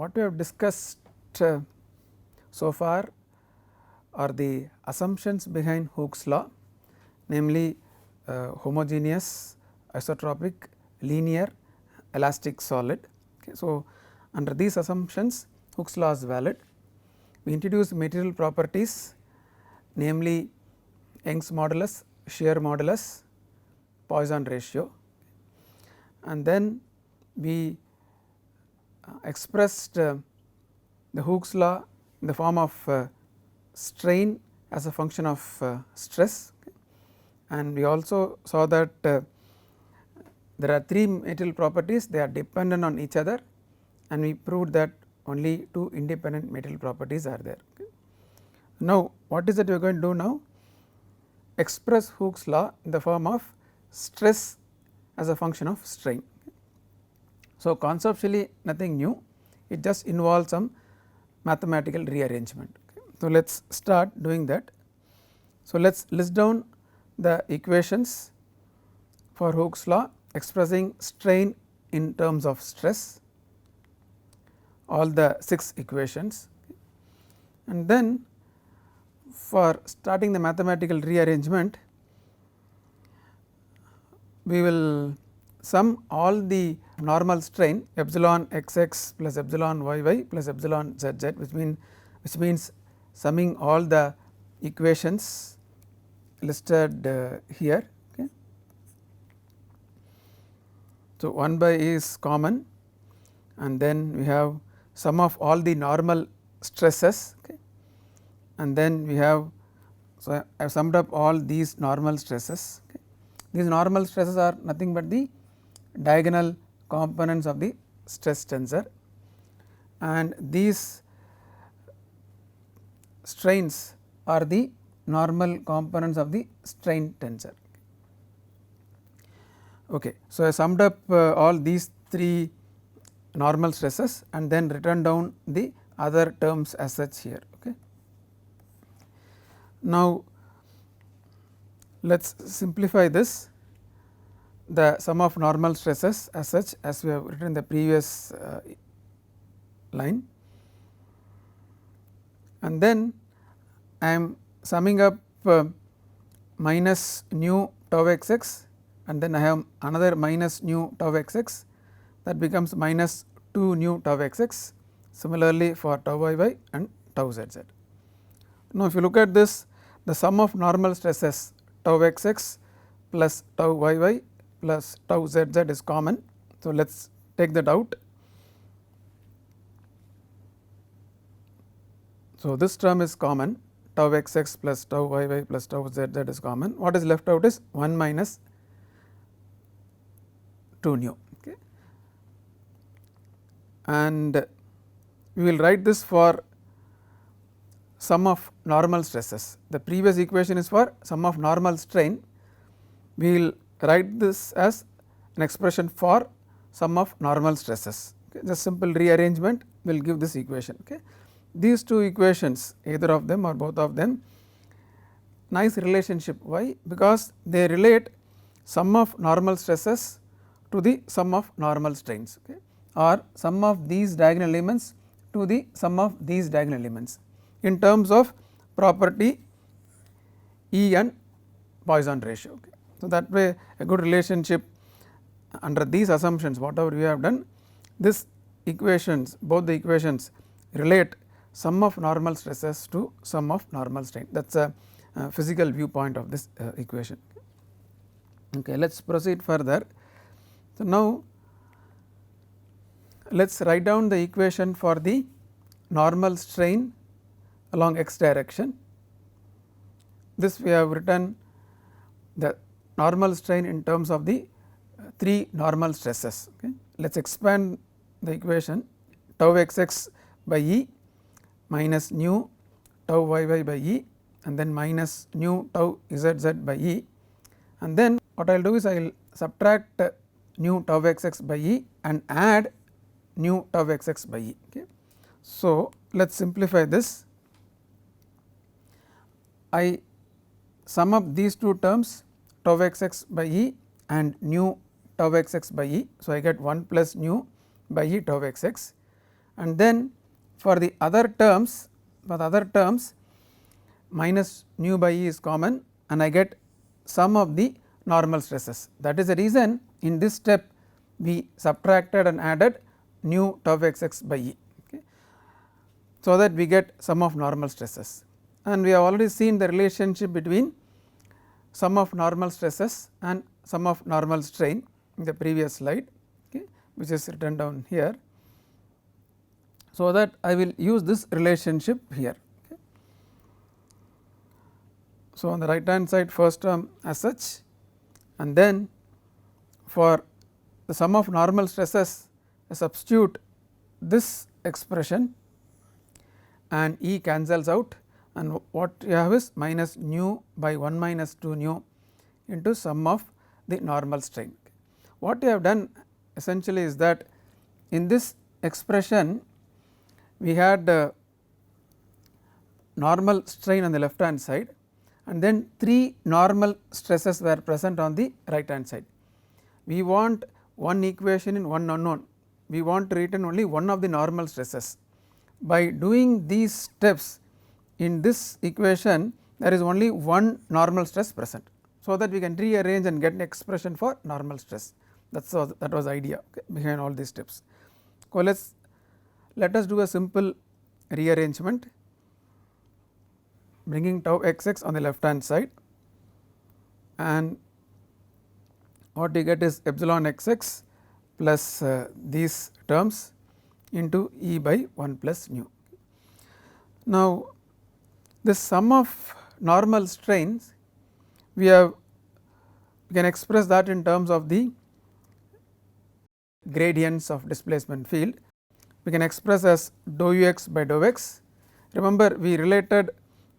what we have discussed so far are the assumptions behind Hooke's law, namely homogeneous, isotropic, linear, elastic solid. Okay. So, under these assumptions Hooke's law is valid. We introduce material properties, namely Young's modulus, shear modulus, Poisson ratio, and then we expressed the Hooke's law in the form of strain as a function of stress, and we also saw that there are three material properties, they are dependent on each other, and we proved that only two independent material properties are there. Okay. Now, what is that we are going to do now? Express Hooke's law in the form of stress as a function of strain. So, conceptually nothing new, it just involves some mathematical rearrangement. Okay. So, let us start doing that. So, let us list down the equations for Hooke's law expressing strain in terms of stress, all the 6 equations, and then for starting the mathematical rearrangement we will sum all the normal strain epsilon xx plus epsilon yy plus epsilon zz, which means summing all the equations listed here. Okay. So, 1 by is common, and then we have sum of all the normal stresses, okay. And then we have, so I have summed up all these normal stresses. Okay. These normal stresses are nothing but the diagonal components of the stress tensor, and these strains are the normal components of the strain tensor. Okay. So, I summed up all these 3 normal stresses and then written down the other terms as such here. Okay. Now, let us simplify this, the sum of normal stresses as such as we have written in the previous line, and then I am summing up minus nu tau xx, and then I have another minus nu tau xx, that becomes minus 2 nu tau xx, similarly for tau yy and tau zz. Now, if you look at this, the sum of normal stresses tau xx plus tau yy plus tau zz is common. So, let us take that out. So, this term is common, tau xx plus tau yy plus tau zz is common. What is left out is 1 minus 2 nu. Okay. And we will write this for sum of normal stresses. The previous equation is for sum of normal strain. We will write this as an expression for sum of normal stresses. Okay. Just simple rearrangement will give this equation. Okay. These two equations, either of them or both of them, nice relationship. Why? Because they relate sum of normal stresses to the sum of normal strains, okay, or sum of these diagonal elements to the sum of these diagonal elements in terms of property E and Poisson ratio. Okay. So, that way a good relationship under these assumptions, whatever we have done, this equations, both the equations relate sum of normal stresses to sum of normal strain. That is a physical viewpoint of this equation. Okay, let us proceed further. So, now let us write down the equation for the normal strain along x direction. This we have written the normal strain in terms of the 3 normal stresses. Okay. Let us expand the equation, tau xx by E minus nu tau yy by E, and then minus nu tau zz by E, and then what I will do is I will subtract nu tau xx by E and add nu tau xx by E. Okay. So, let us simplify this. I sum up these two terms tau xx by E and nu tau xx by E. So, I get 1 plus nu by E tau xx, and then for the other terms minus nu by E is common and I get sum of the normal stresses. That is the reason in this step we subtracted and added nu tau x x by E, okay, so that we get sum of normal stresses, and we have already seen the relationship between sum of normal stresses and sum of normal strain in the previous slide, okay, which is written down here. So, that I will use this relationship here. Okay. So, on the right hand side first term as such, and then for the sum of normal stresses I substitute this expression and E cancels out, and what you have is minus nu by 1 minus 2 nu into sum of the normal strain. What you have done essentially is that in this expression we had normal strain on the left hand side, and then 3 normal stresses were present on the right hand side. We want one equation in one unknown, we want to return only one of the normal stresses. By doing these steps in this equation there is only one normal stress present, so that we can rearrange and get an expression for normal stress. That was the idea, okay, behind all these steps. So, let us do a simple rearrangement, bringing tau x x on the left hand side, and what we get is epsilon x x plus these terms into E by 1 plus nu. Now, this sum of normal strains we can express that in terms of the gradients of displacement field. We can express as dou u x by dou x. Remember, we related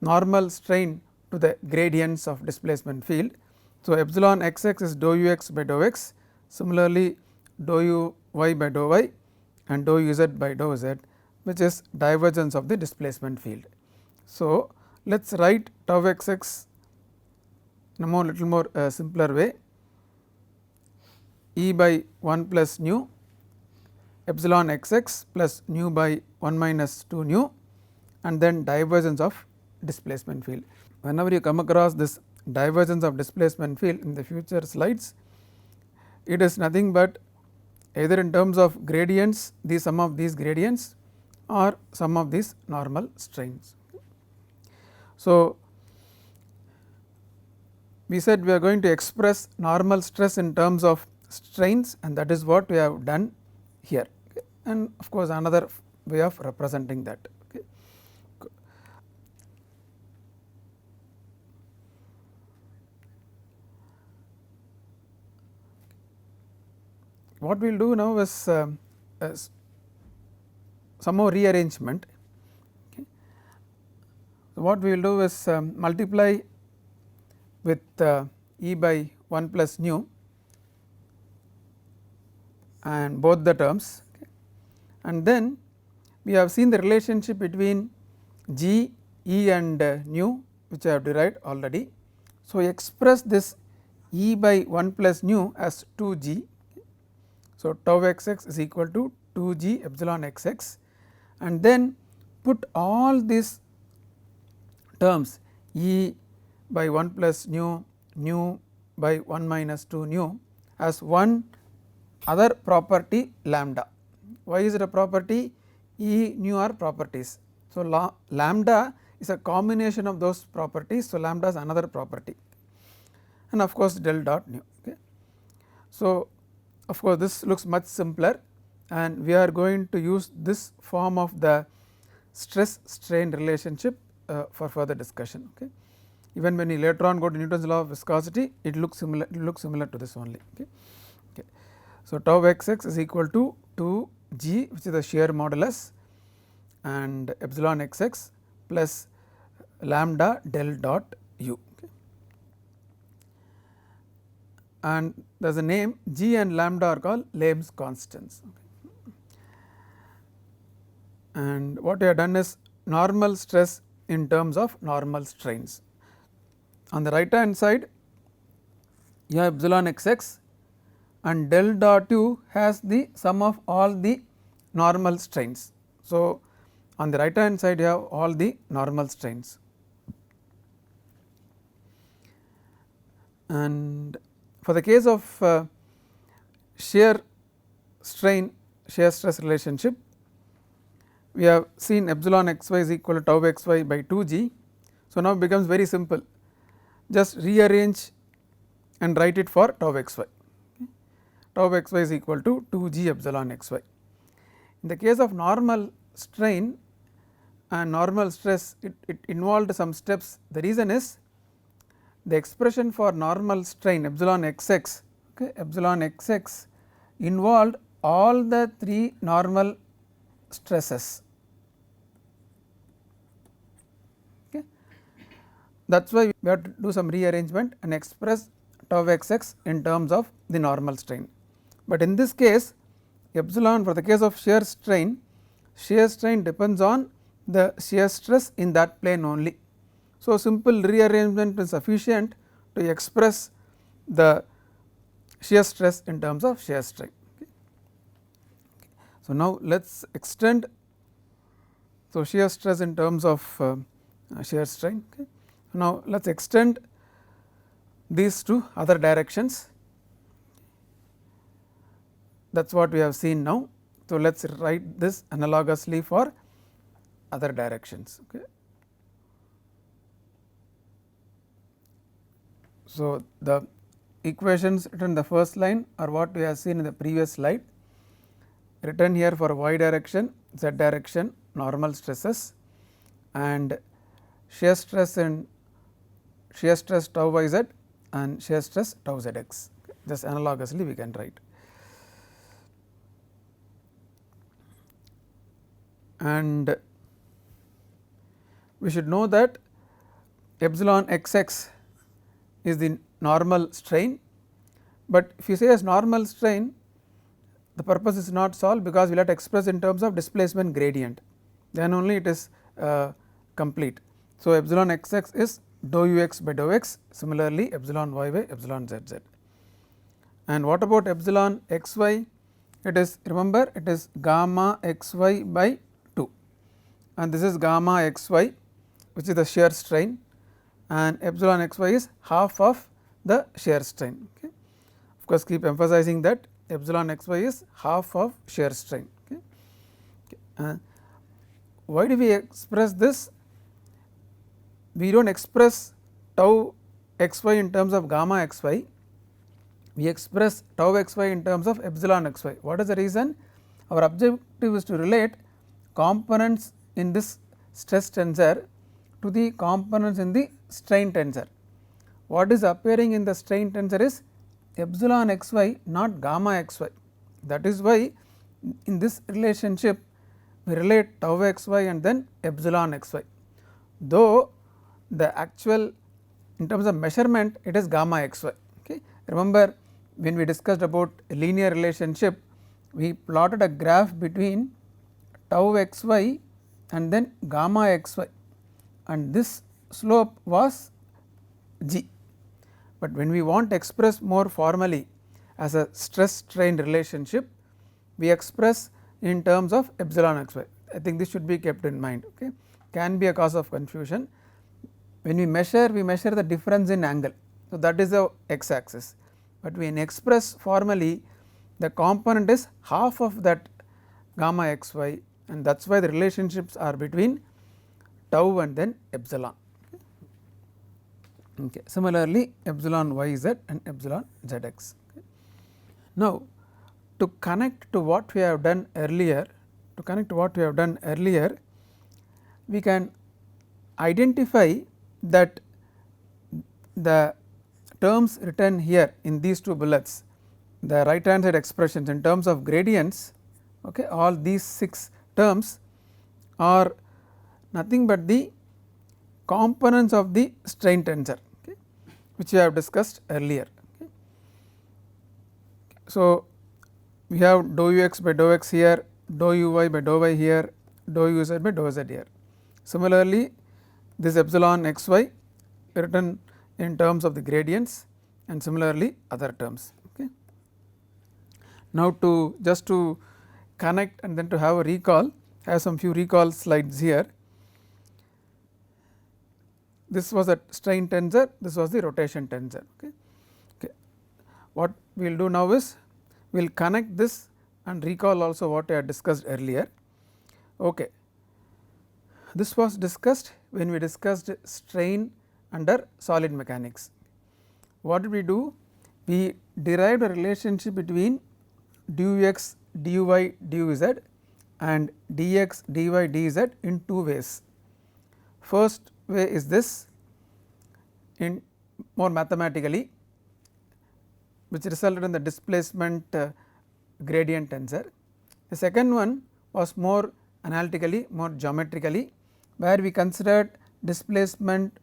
normal strain to the gradients of displacement field. So, epsilon x x is dou u x by dou x, similarly dou u y by dou y and dou u z by dou z, which is divergence of the displacement field. So, let us write tau x x in a little more simpler way, E by 1 plus nu epsilon x x plus nu by 1 minus 2 nu, and then divergence of displacement field. Whenever you come across this divergence of displacement field in the future slides, it is nothing but either in terms of gradients, the sum of these gradients, or sum of these normal strains. So, we said we are going to express normal stress in terms of strains, and that is what we have done here, okay, and of course, another way of representing that. Okay. What we will do now is some more rearrangement. Okay. So, what we will do is multiply with E by 1 plus nu and both the terms, okay, and then we have seen the relationship between G, E and nu, which I have derived already. So, express this E by 1 plus nu as 2 G. So, tau x x is equal to 2 G epsilon x x, and then put all these terms E by 1 plus nu, nu by 1 minus 2 nu as one other property lambda. Why is it a property? E, nu are properties. So, lambda is a combination of those properties. So, lambda is another property, and of course, del dot nu. Okay. So, of course, this looks much simpler, and we are going to use this form of the stress strain relationship for further discussion. Okay. Even when you later on go to Newton's law of viscosity, it looks similar to this only. Okay. Okay. So, tau x x is equal to 2 G, which is the shear modulus, and epsilon x x plus lambda del dot u. Okay. And there is a name, G and lambda are called Lamb's constants. Okay. And what we have done is normal stress in terms of normal strains. On the right hand side you have epsilon x x, and del dot u has the sum of all the normal strains. So, on the right hand side you have all the normal strains, and for the case of shear strain shear stress relationship, we have seen epsilon x y is equal to tau x y by 2 g. So, now it becomes very simple, just rearrange and write it for tau x y. Tau x y is equal to 2 g epsilon x y. In the case of normal strain and normal stress, it involved some steps. The reason is the expression for normal strain epsilon x x, okay, epsilon x x involved all the 3 normal stresses. Okay. That is why we have to do some rearrangement and express tau x x in terms of the normal strain. But in this case epsilon, for the case of shear strain depends on the shear stress in that plane only. So, simple rearrangement is sufficient to express the shear stress in terms of shear strain. Okay. So, now let us extend, so shear stress in terms of shear strain. Okay. Now, let us extend these to other directions, that is what we have seen now. So, let us write this analogously for other directions. Okay. So, the equations written in the first line are what we have seen in the previous slide, written here for y direction, z direction, normal stresses, and shear stress and shear stress tau y z and shear stress tau z x. Okay. Just analogously we can write. And we should know that epsilon x x is the normal strain, but if you say as normal strain, the purpose is not solved, because we will have to express in terms of displacement gradient, then only it is complete. So, epsilon x x is dou u x by dou x, similarly epsilon y by epsilon z z. And what about epsilon x y? It is, remember, it is gamma x y by 2, and this is gamma x y, which is the shear strain, and epsilon x y is half of the shear strain. Okay. Of course, keep emphasizing that epsilon x y is half of shear strain. Okay. Okay. Why do we express this? We do not express tau x y in terms of gamma x y, we express tau x y in terms of epsilon x y. What is the reason? Our objective is to relate components in this stress tensor to the components in the strain tensor. What is appearing in the strain tensor is epsilon x y, not gamma x y. That is why in this relationship we relate tau x y and then epsilon x y, though the actual in terms of measurement it is gamma x y. Okay. Remember, when we discussed about a linear relationship, we plotted a graph between tau x y and then gamma x y, and this slope was g. But when we want to express more formally as a stress strain relationship, we express in terms of epsilon x y. I think this should be kept in mind. Okay. Can be a cause of confusion. When we measure the difference in angle, so that is the x axis, but when express formally the component is half of that gamma x y, and that is why the relationships are between tau and then epsilon. Okay. Similarly, epsilon y z and epsilon z x. Okay. Now, to connect to what we have done earlier, we can identify that the terms written here in these two bullets, the right hand side expressions in terms of gradients, okay, all these 6 terms are nothing but the components of the strain tensor, okay, which we have discussed earlier. Okay. So, we have dou u x by dou x here, dou u y by dou y here, dou u z by dou z here. Similarly, this epsilon x y written in terms of the gradients, and similarly other terms. Okay. Now, to just to connect and then to have a recall, have some few recall slides here. This was a strain tensor, this was the rotation tensor. Okay. What we will do now is we will connect this and recall also what I had discussed earlier. Okay. This was discussed when we discussed strain under solid mechanics. What did we do? We derived a relationship between du x dy duz and dx dy dz in two ways. First way is this, in more mathematically, which resulted in the displacement gradient tensor. The second one was more analytically, more geometrically, where we considered displacement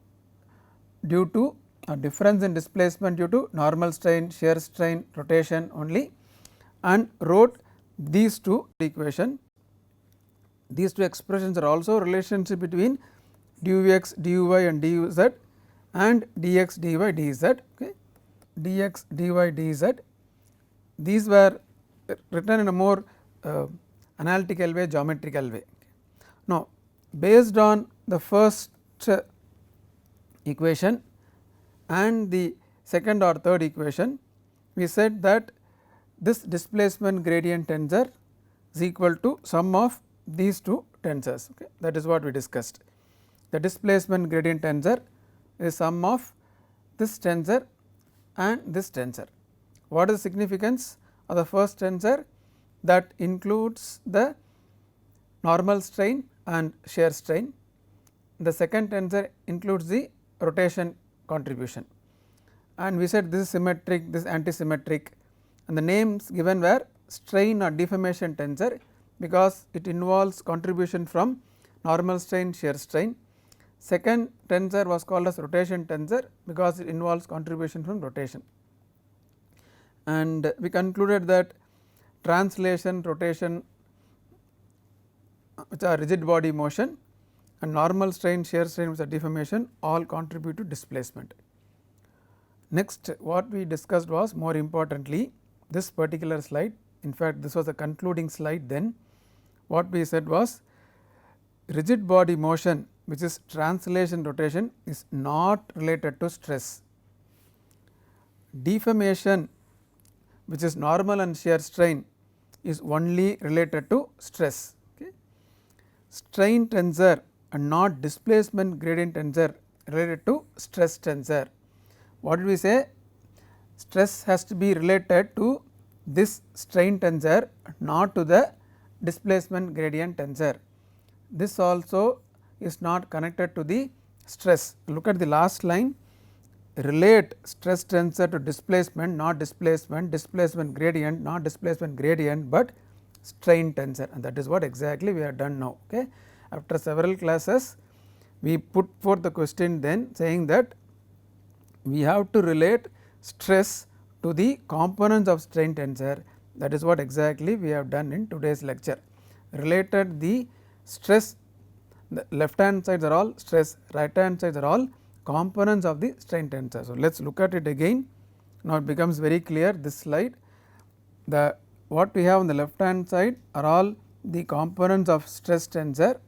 due to a difference in displacement due to normal strain, shear strain, rotation only, and wrote these two equations. These two expressions are also relationship between dux dy and duz and dx dy dz. Okay. Dx dy dz, these were written in a more analytical way, geometrical way. Now, based on the first equation and the second or third equation, we said that this displacement gradient tensor is equal to sum of these two tensors. Okay. That is what we discussed. The displacement gradient tensor is sum of this tensor and this tensor. What is the significance of the first tensor? That includes the normal strain and shear strain. The second tensor includes the rotation contribution, and we said this is symmetric, this is antisymmetric, and the names given were strain or deformation tensor because it involves contribution from normal strain, shear strain. Second tensor was called as rotation tensor because it involves contribution from rotation, and we concluded that translation, rotation, which are rigid body motion, and normal strain, shear strain, which are deformation, all contribute to displacement. Next, what we discussed was more importantly this particular slide. In fact, this was a concluding slide. Then what we said was rigid body motion, which is translation rotation, is not related to stress. Deformation, which is normal and shear strain, is only related to stress. Okay. Strain tensor and not displacement gradient tensor related to stress tensor. What did we say? Stress has to be related to this strain tensor, not to the displacement gradient tensor. This also is not connected to the stress. Look at the last line, relate stress tensor to displacement, not displacement, displacement gradient, not displacement gradient, but strain tensor, and that is what exactly we have done now. Okay. After several classes, we put forth the question then saying that we have to relate stress to the components of strain tensor. That is what exactly we have done in today's lecture. Related the stress, the left hand sides are all stress, right hand sides are all components of the strain tensor. So, let us look at it again. Now, it becomes very clear this slide. The what we have on the left hand side are all the components of stress tensor,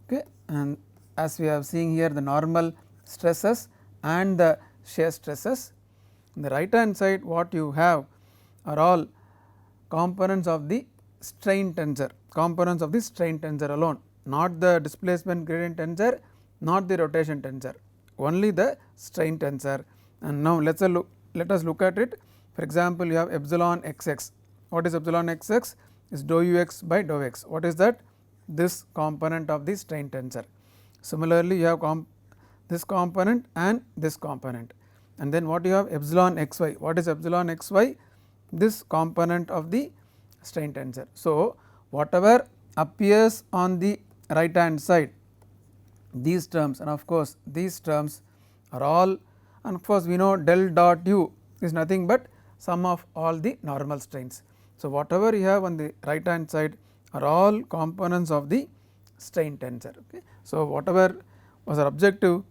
okay, and as we have seen here the normal stresses and the shear stresses. On the right hand side what you have are all components of the strain tensor, components of the strain tensor alone, not the displacement gradient tensor, not the rotation tensor, only the strain tensor. And now let us look at it. For example, you have epsilon xx. What is epsilon xx? Is dou ux by dou x. What is that? This component of the strain tensor. Similarly, you have this component and this component, and then what you have epsilon xy. What is epsilon xy? This component of the strain tensor. So, whatever appears on the right hand side, these terms and of course, these terms are all, and of course, we know del dot u is nothing but sum of all the normal strains. So, whatever you have on the right hand side are all components of the strain tensor. Okay. So, whatever was our objective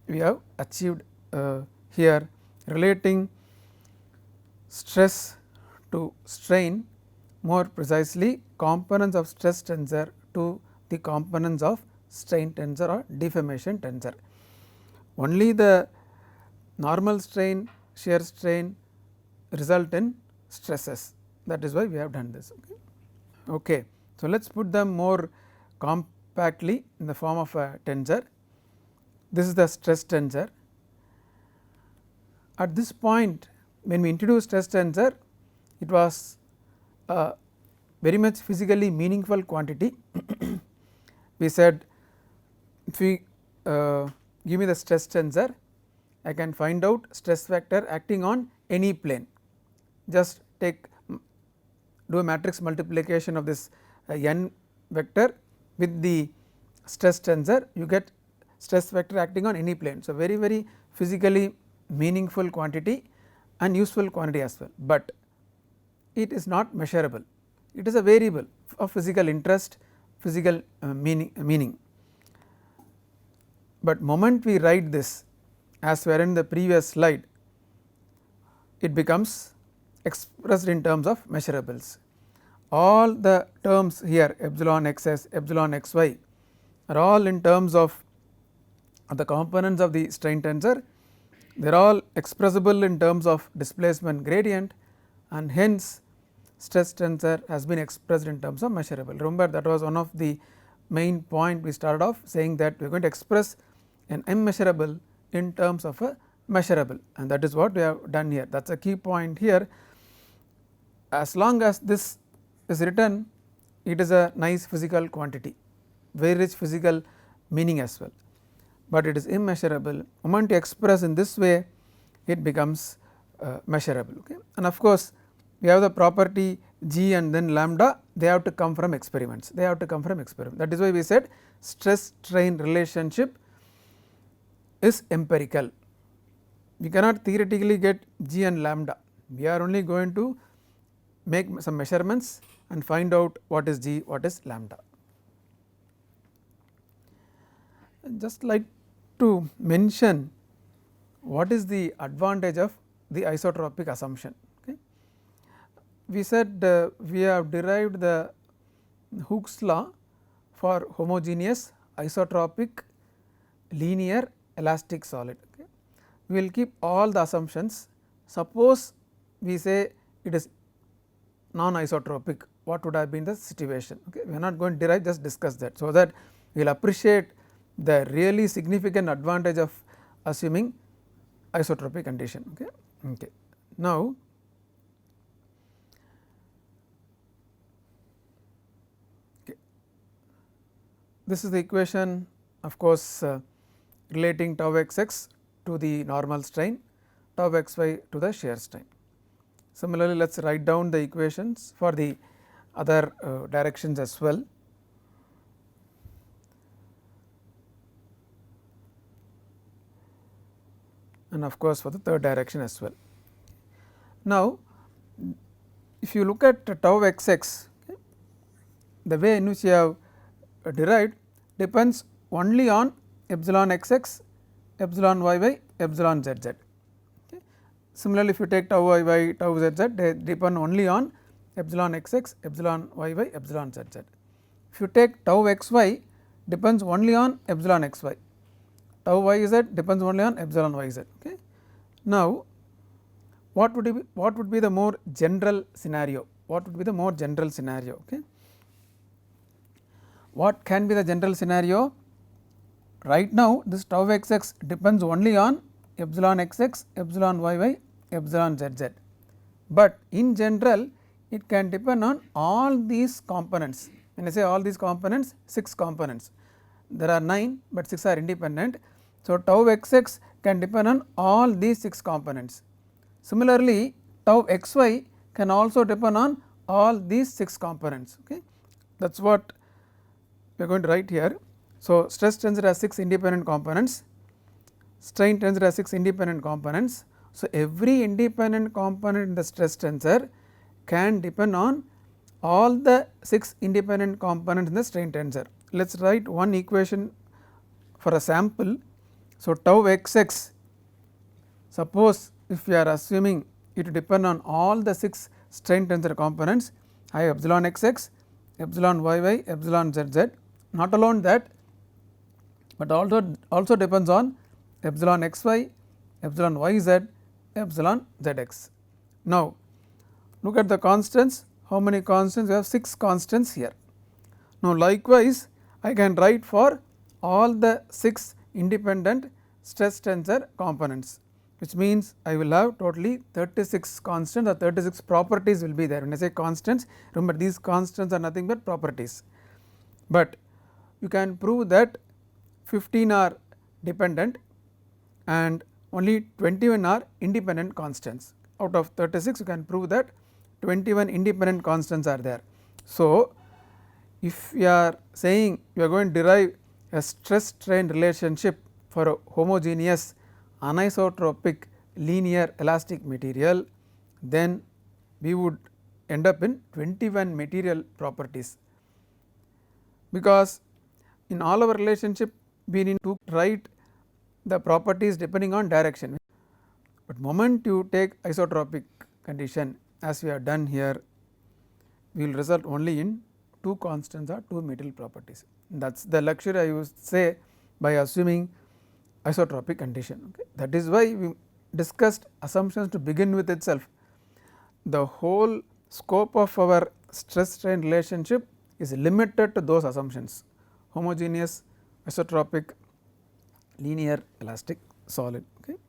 we have achieved here, relating stress to strain, more precisely components of stress tensor to the components of strain tensor or deformation tensor. Only the normal strain, shear strain result in stresses, that is why we have done this. Okay. So, let us put them more compactly in the form of a tensor. This is the stress tensor. At this point, when we introduced stress tensor, it was a very much physically meaningful quantity. We said if we give me the stress tensor, I can find out stress vector acting on any plane. Just do a matrix multiplication of this n vector with the stress tensor, you get stress vector acting on any plane. So, very physically meaningful quantity and useful quantity as well, but it is not measurable. It is a variable of physical interest, physical meaning. But moment we write this, as were in the previous slide, it becomes expressed in terms of measurables. All the terms here epsilon xs, epsilon xy are all in terms of the components of the strain tensor. They are all expressible in terms of displacement gradient, and hence stress tensor has been expressed in terms of measurable. Remember, that was one of the main point we started off saying, that we are going to express an immeasurable in terms of a measurable, and that is what we have done here. That is a key point here. As long as this is written, it is a nice physical quantity, very rich physical meaning as well, but it is immeasurable. Moment you express in this way, it becomes measurable. Okay. And of course, we have the property g and then lambda, they have to come from experiments, that is why we said stress strain relationship is empirical. We cannot theoretically get g and lambda, we are only going to make some measurements and find out what is g, what is lambda. Just like to mention what is the advantage of the isotropic assumption. Okay. We said we have derived the Hooke's law for homogeneous isotropic linear elastic solid. Okay. We will keep all the assumptions. Suppose we say it is non-isotropic, what would have been the situation? Okay. We are not going to derive, just discuss that, so that we will appreciate the really significant advantage of assuming isotropic condition. Okay. Okay. Now, okay, this is the equation, of course, relating tau xx to the normal strain, tau xy to the shear strain. Similarly, let us write down the equations for the other directions as well. And of course, for the third direction as well. Now, if you look at tau xx, okay, the way in which you have derived depends only on epsilon xx, epsilon yy, epsilon zz. Okay. Similarly, if you take tau yy, tau zz, they depend only on epsilon xx, epsilon yy, epsilon zz. If you take tau xy, depends only on epsilon xy, tau yz depends only on epsilon yz. Okay. Now, what would be the more general scenario? What would be the more general scenario? Okay. What can be the general scenario? Right now, this tau xx depends only on epsilon xx, epsilon yy, epsilon zz, but in general it can depend on all these components. When I say all these components, 6 components, there are 9, but 6 are independent. So, tau xx can depend on all these 6 components. Similarly, tau xy can also depend on all these 6 components. Okay. That is what we are going to write here. So, stress tensor has 6 independent components, strain tensor has 6 independent components. So, every independent component in the stress tensor can depend on all the 6 independent components in the strain tensor. Let us write one equation for a sample. So, tau xx, suppose if we are assuming it to depend on all the 6 strain tensor components, I have epsilon xx, epsilon yy, epsilon zz. not alone that, but also depends on epsilon xy, epsilon yz, epsilon zx. Now, look at the constants. How many constants? We have 6 constants here. Now, likewise I can write for all the 6 independent stress tensor components, which means I will have totally 36 constants or 36 properties will be there. When I say constants, remember these constants are nothing but properties, but you can prove that 15 are dependent and only 21 are independent constants. Out of 36 you can prove that 21 independent constants are there. So, if we are saying we are going to derive a stress strain relationship for a homogeneous anisotropic linear elastic material, then we would end up in 21 material properties, because in all our relationship we need to write the properties depending on direction, but moment you take isotropic condition as we have done here, we will result only in 2 constants or 2 material properties. That is the luxury I would say by assuming isotropic condition. Okay. That is why we discussed assumptions to begin with itself. The whole scope of our stress strain relationship is limited to those assumptions: homogeneous, isotropic, linear, elastic, solid. Okay.